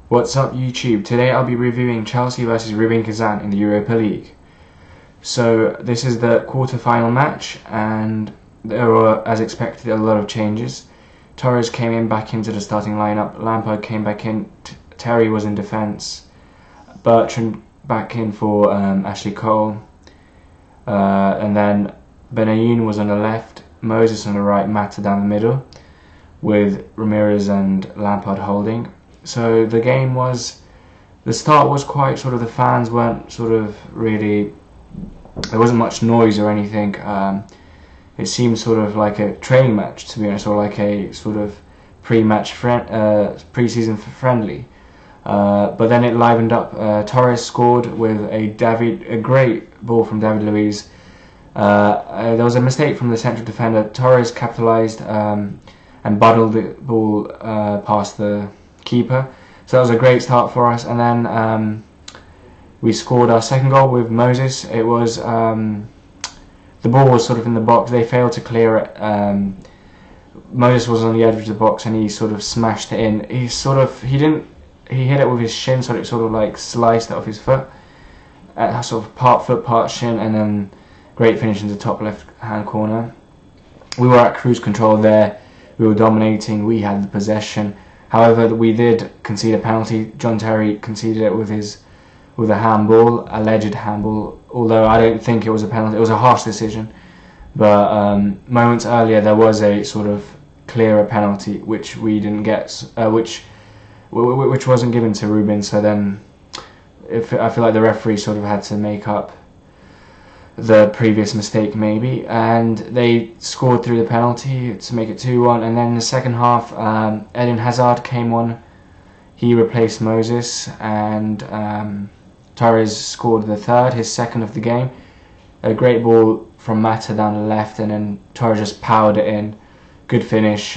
What's up YouTube? Today I'll be reviewing Chelsea versus Rubin Kazan in the Europa League. So this is the quarter-final match and there were, as expected, a lot of changes. Torres came back into the starting lineup, Lampard came back in, Terry was in defence, Bertrand back in for Ashley Cole, and then Benayoun was on the left, Moses on the right, Mata down the middle, with Ramirez and Lampard holding. So the game was, the start was quite sort of, the fans weren't sort of really, there wasn't much noise or anything. It seemed sort of like a training match, to be honest, or like a sort of pre-match pre-season friendly. But then it livened up. Torres scored with a great ball from David Luiz. There was a mistake from the central defender. Torres capitalised and bundled the ball past the keeper. So that was a great start for us. And then we scored our second goal with Moses. It was the ball was sort of in the box. They failed to clear it. Moses was on the edge of the box and he sort of smashed it in. He hit it with his shin, so it sort of like sliced it off his foot. Sort of part foot, part shin, and then great finish in the top left hand corner. We were at cruise control there. We were dominating. We had the possession. However, we did concede a penalty. John Terry conceded it with a handball, alleged handball. Although I don't think it was a penalty. It was a harsh decision. But moments earlier there was a sort of clearer penalty which we didn't get, which wasn't given to Rubin. So then, I feel like the referee sort of had to make up the previous mistake maybe, and they scored through the penalty to make it 2-1. And then in the second half, Eden Hazard came on. He replaced Moses, and Torres scored the third, his second of the game. A great ball from Mata down the left, and then Torres just powered it in. Good finish.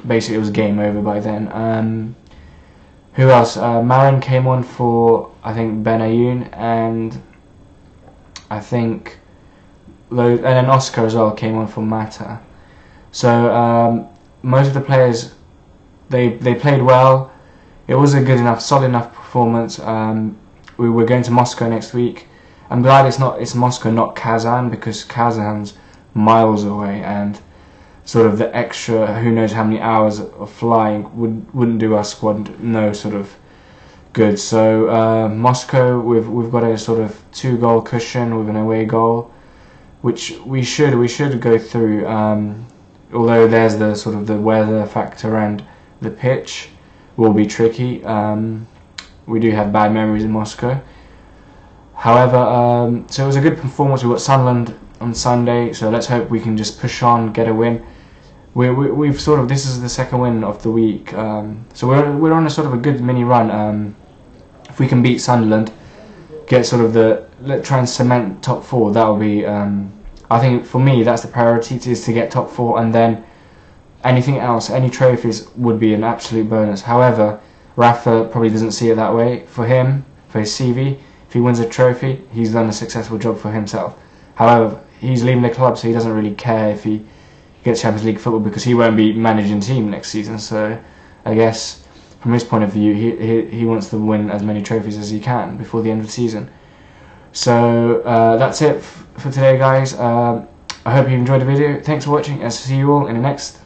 Basically, it was game over by then. Who else? Marin came on for, I think, Benayoun, and I think, and then Oscar as well came on for Mata. So most of the players, they played well. It was a good enough, solid enough performance. We were going to Moscow next week. I'm glad it's Moscow, not Kazan, because Kazan's miles away, and sort of the extra who knows how many hours of flying wouldn't do our squad no sort of good. So Moscow, we've got a sort of 2-goal cushion with an away goal, which we should go through. Although there's the sort of the weather factor and the pitch will be tricky. We do have bad memories in Moscow. However, so it was a good performance. We've got Sunderland on Sunday, so let's hope we can just push on, get a win. We've sort of, this is the second win of the week, so we're on a sort of a good mini run. If we can beat Sunderland, get sort of try and cement top 4, that will be, I think for me that's the priority, is to get top 4, and then anything else, any trophies would be an absolute bonus. However, Rafa probably doesn't see it that way. For him, for his CV, if he wins a trophy, he's done a successful job for himself. However, he's leaving the club, so he doesn't really care if he gets Champions League football, because he won't be managing the team next season. So I guess from his point of view, he wants to win as many trophies as he can before the end of the season. So that's it for today, guys. I hope you enjoyed the video. Thanks for watching, and see you all in the next